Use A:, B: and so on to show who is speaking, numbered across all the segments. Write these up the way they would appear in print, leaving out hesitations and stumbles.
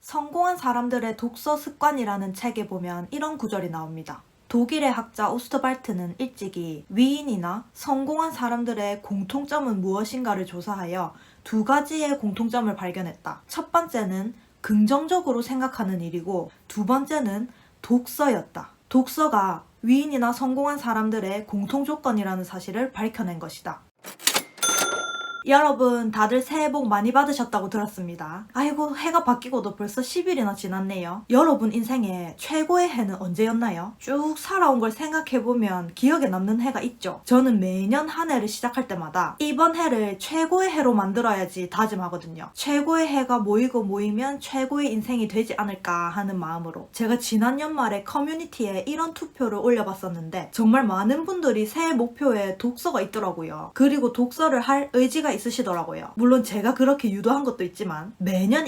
A: 성공한 사람들의 독서 습관이라는 책에 보면 이런 구절이 나옵니다. 독일의 학자 오스트발트는 일찍이 위인이나 성공한 사람들의 공통점은 무엇인가를 조사하여 두 가지의 공통점을 발견했다. 첫 번째는 긍정적으로 생각하는 일이고 두 번째는 독서였다. 독서가 위인이나 성공한 사람들의 공통 조건이라는 사실을 밝혀낸 것이다. 여러분 다들 새해 복 많이 받으셨다고 들었습니다. 아이고 해가 바뀌고도 벌써 10일이나 지났네요. 여러분 인생에 최고의 해는 언제였나요? 쭉 살아온 걸 생각해보면 기억에 남는 해가 있죠. 저는 매년 한 해를 시작할 때마다 이번 해를 최고의 해로 만들어야지 다짐하거든요. 최고의 해가 모이면 최고의 인생이 되지 않을까 하는 마음으로 제가 지난 연말에 커뮤니티에 이런 투표를 올려봤었는데 정말 많은 분들이 새해 목표에 독서가 있더라고요. 그리고 독서를 할 의지가 있으시더라고요. 물론 제가 그렇게 유도한 것도 있지만 매년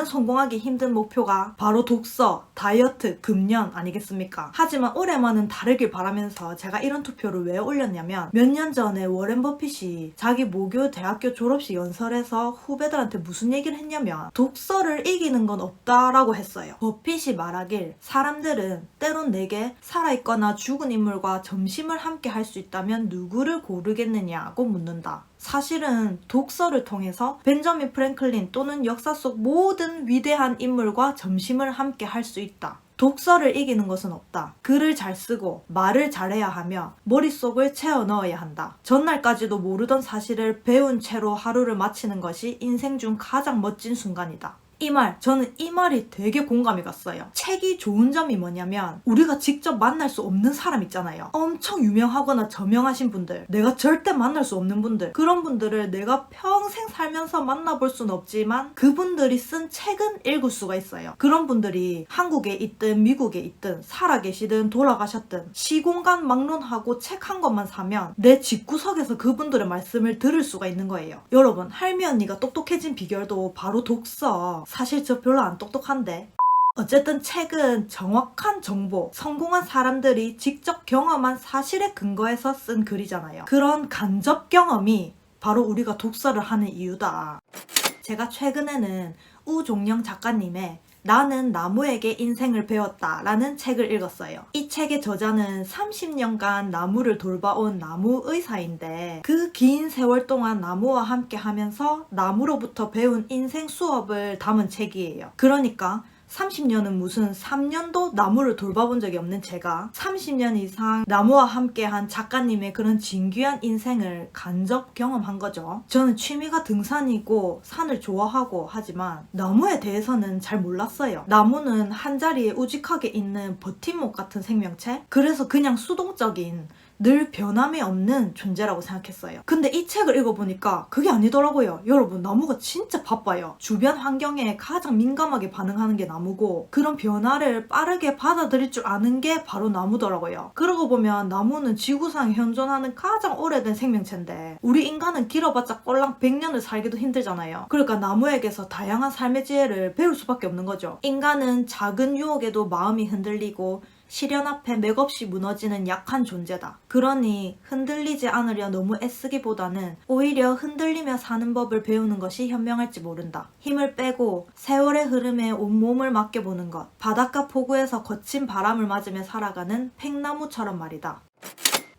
A: 성공하기 힘든 목표가 바로 독서, 다이어트, 금연 아니겠습니까? 하지만 올해만은 다르길 바라면서 제가 이런 투표를 왜 올렸냐면 몇 년 전에 워렌 버핏이 자기 모교 대학교 졸업식 연설에서 후배들한테 무슨 얘기를 했냐면 독서를 이기는 건 없다라고 했어요. 버핏이 말하길 사람들은 때론 내게 살아있거나 죽은 인물과 점심을 함께 할 수 있다면 누구를 고르겠느냐고 묻는다. 사실은 독서를 통해서 벤저민 프랭클린 또는 역사 속 모든 위대한 인물과 점심을 함께 할 수 있다. 독서를 이기는 것은 없다. 글을 잘 쓰고 말을 잘해야 하며 머릿속을 채워 넣어야 한다. 전날까지도 모르던 사실을 배운 채로 하루를 마치는 것이 인생 중 가장 멋진 순간이다. 저는 이 말이 되게 공감이 갔어요. 책이 좋은 점이 뭐냐면 우리가 직접 만날 수 없는 사람 있잖아요. 엄청 유명하거나 저명하신 분들, 내가 절대 만날 수 없는 분들, 그런 분들을 내가 평생 살면서 만나볼 수는 없지만 그분들이 쓴 책은 읽을 수가 있어요. 그런 분들이 한국에 있든 미국에 있든 살아계시든 돌아가셨든 시공간 막론하고 책 한 권만 사면 내 집구석에서 그분들의 말씀을 들을 수가 있는 거예요. 여러분, 할미 언니가 똑똑해진 비결도 바로 독서. 사실 저 별로 안 똑똑한데. 어쨌든 책은 정확한 정보, 성공한 사람들이 직접 경험한 사실에 근거해서 쓴 글이잖아요. 그런 간접 경험이 바로 우리가 독서를 하는 이유다. 제가 최근에는 우종영 작가님의 나는 나무에게 인생을 배웠다 라는 책을 읽었어요. 이 책의 저자는 30년간 나무를 돌봐온 나무 의사인데 그 긴 세월 동안 나무와 함께 하면서 나무로부터 배운 인생 수업을 담은 책이에요. 그러니까 30년은 무슨 3년도 나무를 돌봐본 적이 없는 제가 30년 이상 나무와 함께한 작가님의 그런 진귀한 인생을 간접 경험한 거죠. 저는 취미가 등산이고 산을 좋아하고 하지만 나무에 대해서는 잘 몰랐어요. 나무는 한 자리에 우직하게 있는 버팀목 같은 생명체? 그래서 그냥 수동적인 늘 변함이 없는 존재라고 생각했어요. 근데 이 책을 읽어보니까 그게 아니더라고요. 여러분, 나무가 진짜 바빠요. 주변 환경에 가장 민감하게 반응하는 게 나무고 그런 변화를 빠르게 받아들일 줄 아는 게 바로 나무더라고요. 그러고 보면 나무는 지구상에 현존하는 가장 오래된 생명체인데 우리 인간은 길어봤자 꼴랑 100년을 살기도 힘들잖아요. 그러니까 나무에게서 다양한 삶의 지혜를 배울 수밖에 없는 거죠. 인간은 작은 유혹에도 마음이 흔들리고 시련 앞에 맥없이 무너지는 약한 존재다. 그러니 흔들리지 않으려 너무 애쓰기보다는 오히려 흔들리며 사는 법을 배우는 것이 현명할지 모른다. 힘을 빼고 세월의 흐름에 온몸을 맡겨보는 것. 바닷가 폭우에서 거친 바람을 맞으며 살아가는 팽나무처럼 말이다.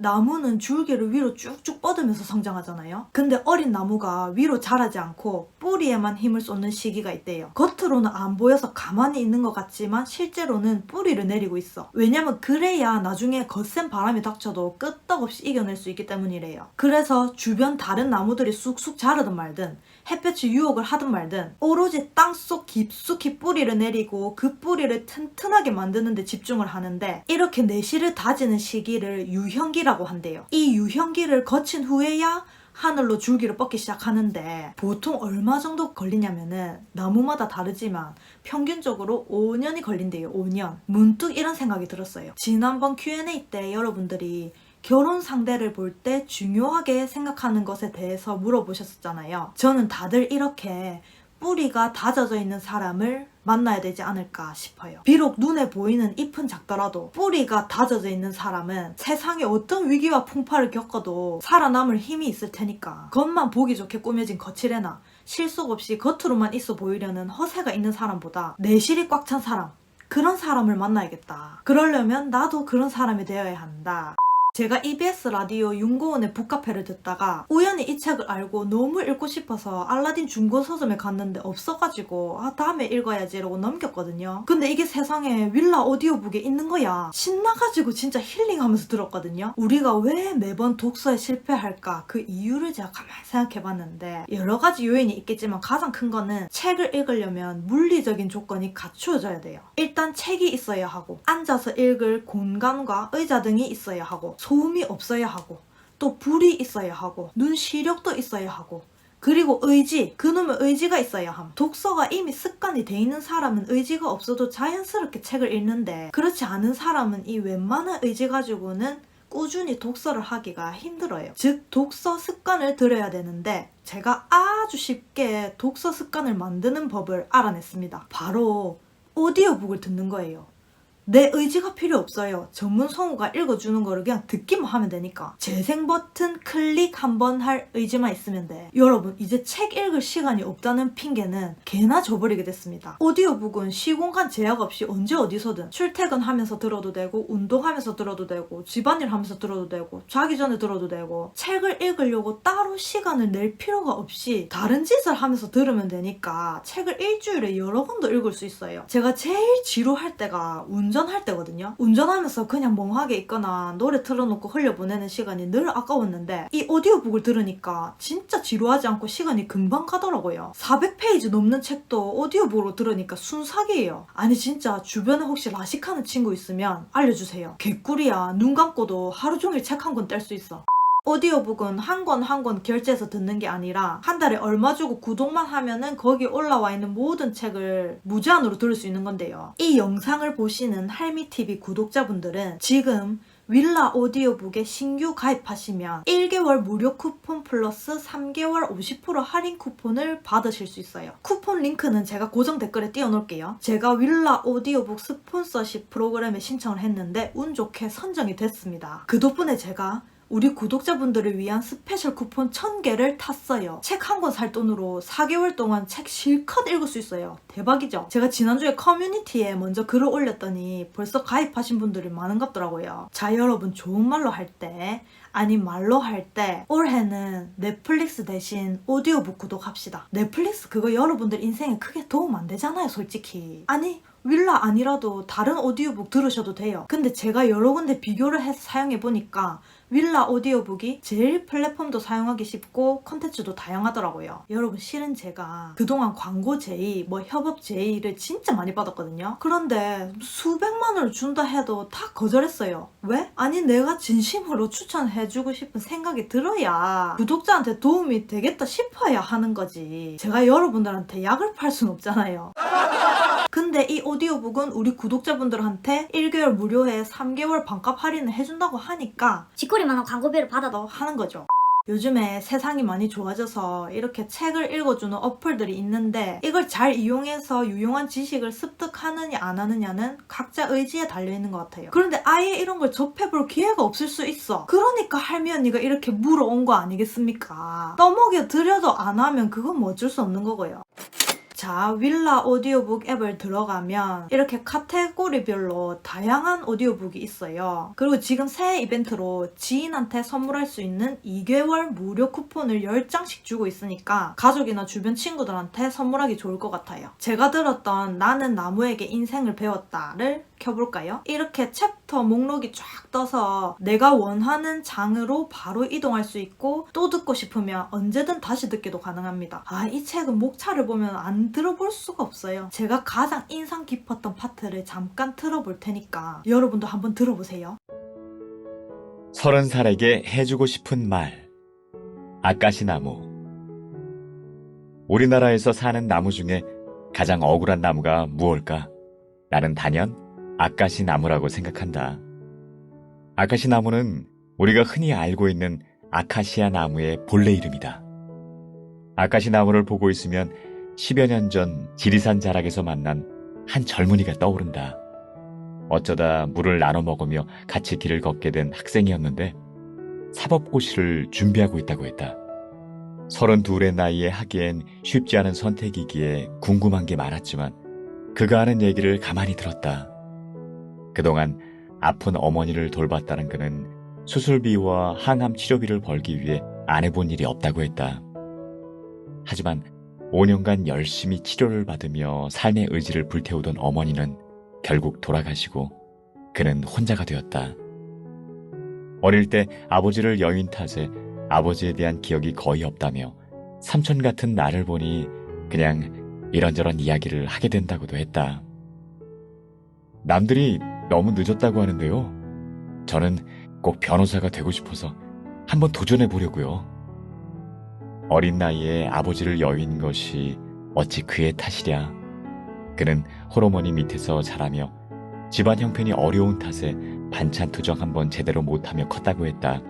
A: 나무는 줄기를 위로 쭉쭉 뻗으면서 성장하잖아요. 근데 어린 나무가 위로 자라지 않고 뿌리에만 힘을 쏟는 시기가 있대요. 겉으로는 안 보여서 가만히 있는 것 같지만 실제로는 뿌리를 내리고 있어. 왜냐면 그래야 나중에 거센 바람이 닥쳐도 끄떡없이 이겨낼 수 있기 때문이래요. 그래서 주변 다른 나무들이 쑥쑥 자르든 말든 햇볕이 유혹을 하든 말든 오로지 땅속 깊숙이 뿌리를 내리고 그 뿌리를 튼튼하게 만드는 데 집중을 하는데 이렇게 내실을 다지는 시기를 유형기라고 한대요. 이 유형기를 거친 후에야 하늘로 줄기를 뻗기 시작하는데 보통 얼마 정도 걸리냐면은 나무마다 다르지만 평균적으로 5년이 걸린대요. 5년. 문득 이런 생각이 들었어요. 지난번 Q&A 때 여러분들이 결혼 상대를 볼 때 중요하게 생각하는 것에 대해서 물어보셨었잖아요. 저는 다들 이렇게 뿌리가 다져져 있는 사람을 만나야 되지 않을까 싶어요. 비록 눈에 보이는 잎은 작더라도 뿌리가 다져져 있는 사람은 세상에 어떤 위기와 풍파를 겪어도 살아남을 힘이 있을 테니까 겉만 보기 좋게 꾸며진 거칠애나 실속 없이 겉으로만 있어 보이려는 허세가 있는 사람보다 내실이 꽉 찬 사람, 그런 사람을 만나야겠다. 그러려면 나도 그런 사람이 되어야 한다. 제가 EBS 라디오 윤고은의 북카페를 듣다가 우연히 이 책을 알고 너무 읽고 싶어서 알라딘 중고 서점에 갔는데 없어가지고 다음에 읽어야지 이러고 넘겼거든요. 근데 이게 세상에 윌라 오디오북에 있는 거야. 신나가지고 진짜 힐링하면서 들었거든요. 우리가 왜 매번 독서에 실패할까? 그 이유를 제가 가만히 생각해봤는데 여러 가지 요인이 있겠지만 가장 큰 거는 책을 읽으려면 물리적인 조건이 갖추어져야 돼요. 일단 책이 있어야 하고 앉아서 읽을 공간과 의자 등이 있어야 하고 소음이 없어야 하고 또 불이 있어야 하고 눈 시력도 있어야 하고 그리고 의지, 그놈의 의지가 있어야 함. 독서가 이미 습관이 돼 있는 사람은 의지가 없어도 자연스럽게 책을 읽는데 그렇지 않은 사람은 이 웬만한 의지 가지고는 꾸준히 독서를 하기가 힘들어요. 즉 독서 습관을 들여야 되는데 제가 아주 쉽게 독서 습관을 만드는 법을 알아냈습니다. 바로 오디오북을 듣는 거예요. 내 의지가 필요 없어요. 전문 성우가 읽어주는 거를 그냥 듣기만 하면 되니까. 재생 버튼 클릭 한번 할 의지만 있으면 돼. 여러분 이제 책 읽을 시간이 없다는 핑계는 개나 줘버리게 됐습니다. 오디오북은 시공간 제약 없이 언제 어디서든 출퇴근하면서 들어도 되고 운동하면서 들어도 되고 집안일 하면서 들어도 되고 자기 전에 들어도 되고 책을 읽으려고 따로 시간을 낼 필요가 없이 다른 짓을 하면서 들으면 되니까 책을 일주일에 여러 권도 읽을 수 있어요. 제가 제일 지루할 때가 운전할 때거든요. 운전하면서 그냥 멍하게 있거나 노래 틀어놓고 흘려보내는 시간이 늘 아까웠는데 이 오디오북을 들으니까 진짜 지루하지 않고 시간이 금방 가더라고요. 400페이지 넘는 책도 오디오북으로 들으니까 순삭이에요. 아니 진짜 주변에 혹시 라식하는 친구 있으면 알려주세요. 개꿀이야. 눈 감고도 하루 종일 책 한 권 뗄 수 있어. 오디오북은 한 권 한 권 결제해서 듣는 게 아니라 한 달에 얼마 주고 구독만 하면은 거기 올라와 있는 모든 책을 무제한으로 들을 수 있는 건데요. 이 영상을 보시는 할미TV 구독자분들은 지금 윌라 오디오북에 신규 가입하시면 1개월 무료 쿠폰 플러스 3개월 50% 할인 쿠폰을 받으실 수 있어요. 쿠폰 링크는 제가 고정 댓글에 띄워놓을게요. 제가 윌라 오디오북 스폰서십 프로그램에 신청을 했는데 운 좋게 선정이 됐습니다. 그 덕분에 제가 우리 구독자분들을 위한 스페셜 쿠폰 1000개를 탔어요. 책 한 권 살 돈으로 4개월 동안 책 실컷 읽을 수 있어요. 대박이죠? 제가 지난주에 커뮤니티에 먼저 글을 올렸더니 벌써 가입하신 분들이 많은갑더라고요. 자, 여러분 좋은 말로 할 때 아니 말로 할 때 올해는 넷플릭스 대신 오디오북 구독합시다. 넷플릭스 그거 여러분들 인생에 크게 도움 안 되잖아요, 솔직히. 아니 윌라 아니라도 다른 오디오북 들으셔도 돼요. 근데 제가 여러 군데 비교를 해서 사용해보니까 윌라 오디오북이 제일 플랫폼도 사용하기 쉽고 컨텐츠도 다양하더라고요. 여러분 실은 제가 그동안 광고 제의, 협업 제의를 진짜 많이 받았거든요. 그런데 수백만 원을 준다 해도 다 거절했어요. 왜? 아니 내가 진심으로 추천해주고 싶은 생각이 들어야 구독자한테 도움이 되겠다 싶어야 하는 거지. 제가 여러분들한테 약을 팔 순 없잖아요. 근데 이 오디오북은 우리 구독자분들한테 1개월 무료에 3개월 반값 할인을 해준다고 하니까
B: 쥐꼬리만한 광고비를 받아도
A: 하는 거죠. 요즘에 세상이 많이 좋아져서 이렇게 책을 읽어주는 어플들이 있는데 이걸 잘 이용해서 유용한 지식을 습득하느냐 안 하느냐는 각자 의지에 달려있는 것 같아요. 그런데 아예 이런 걸 접해볼 기회가 없을 수 있어. 그러니까 할미 언니가 이렇게 물어온 거 아니겠습니까? 떠먹여 드려도 안 하면 그건 뭐 어쩔 수 없는 거고요. 자, 윌라 오디오북 앱을 들어가면 이렇게 카테고리별로 다양한 오디오북이 있어요. 그리고 지금 새해 이벤트로 지인한테 선물할 수 있는 2개월 무료 쿠폰을 10장씩 주고 있으니까 가족이나 주변 친구들한테 선물하기 좋을 것 같아요. 제가 들었던 나는 나무에게 인생을 배웠다를 켜볼까요? 이렇게 챕터 목록이 쫙 떠서 내가 원하는 장으로 바로 이동할 수 있고 또 듣고 싶으면 언제든 다시 듣기도 가능합니다. 이 책은 목차를 보면 안 들어볼 수가 없어요. 제가 가장 인상 깊었던 파트를 잠깐 틀어볼 테니까 여러분도 한번 들어보세요.
C: 30살에게 해주고 싶은 말. 아까시나무. 우리나라에서 사는 나무 중에 가장 억울한 나무가 무엇일까? 나는 단연 아까시나무라고 생각한다. 아까시나무는 우리가 흔히 알고 있는 아카시아 나무의 본래 이름이다. 아까시나무를 보고 있으면 10여 년 전 지리산 자락에서 만난 한 젊은이가 떠오른다. 어쩌다 물을 나눠 먹으며 같이 길을 걷게 된 학생이었는데 사법고시를 준비하고 있다고 했다. 32의 나이에 하기엔 쉽지 않은 선택이기에 궁금한 게 많았지만 그가 하는 얘기를 가만히 들었다. 그동안 아픈 어머니를 돌봤다는 그는 수술비와 항암 치료비를 벌기 위해 안 해본 일이 없다고 했다. 하지만 5년간 열심히 치료를 받으며 삶의 의지를 불태우던 어머니는 결국 돌아가시고 그는 혼자가 되었다. 어릴 때 아버지를 여인 탓에 아버지에 대한 기억이 거의 없다며 삼촌 같은 나를 보니 그냥 이런저런 이야기를 하게 된다고도 했다. 남들이 너무 늦었다고 하는데요. 저는 꼭 변호사가 되고 싶어서 한번 도전해 보려고요. 어린 나이에 아버지를 여인 것이 어찌 그의 탓이랴. 그는 홀어머니 밑에서 자라며 집안 형편이 어려운 탓에 반찬 투정 한번 제대로 못하며 컸다고 했다.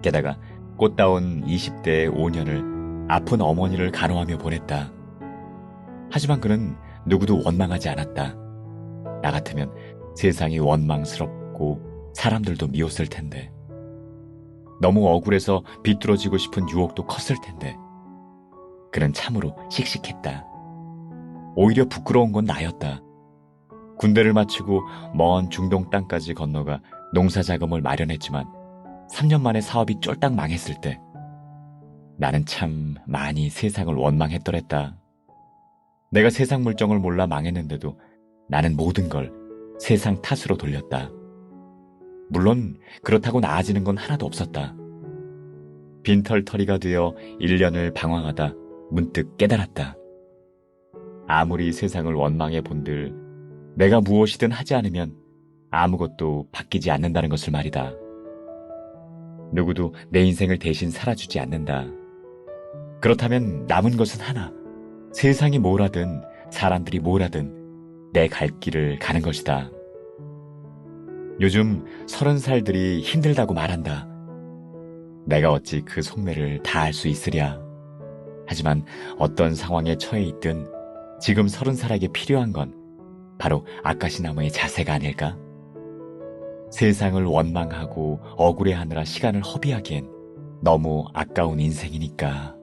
C: 게다가 꽃다운 20대의 5년을 아픈 어머니를 간호하며 보냈다. 하지만 그는 누구도 원망하지 않았다. 나 같으면 세상이 원망스럽고 사람들도 미웠을 텐데. 너무 억울해서 비뚤어지고 싶은 유혹도 컸을 텐데. 그는 참으로 씩씩했다. 오히려 부끄러운 건 나였다. 군대를 마치고 먼 중동 땅까지 건너가 농사자금을 마련했지만 3년 만에 사업이 쫄딱 망했을 때 나는 참 많이 세상을 원망했더랬다. 내가 세상 물정을 몰라 망했는데도 나는 모든 걸 세상 탓으로 돌렸다. 물론 그렇다고 나아지는 건 하나도 없었다. 빈털터리가 되어 1년을 방황하다 문득 깨달았다. 아무리 세상을 원망해 본들 내가 무엇이든 하지 않으면 아무것도 바뀌지 않는다는 것을 말이다. 누구도 내 인생을 대신 살아주지 않는다. 그렇다면 남은 것은 하나. 세상이 뭘 하든 사람들이 뭘 하든 내 갈 길을 가는 것이다. 요즘 30살들이 힘들다고 말한다. 내가 어찌 그 속내를 다 알 수 있으랴. 하지만 어떤 상황에 처해 있든 지금 30살에게 필요한 건 바로 아까시나무의 자세가 아닐까? 세상을 원망하고 억울해하느라 시간을 허비하기엔 너무 아까운 인생이니까.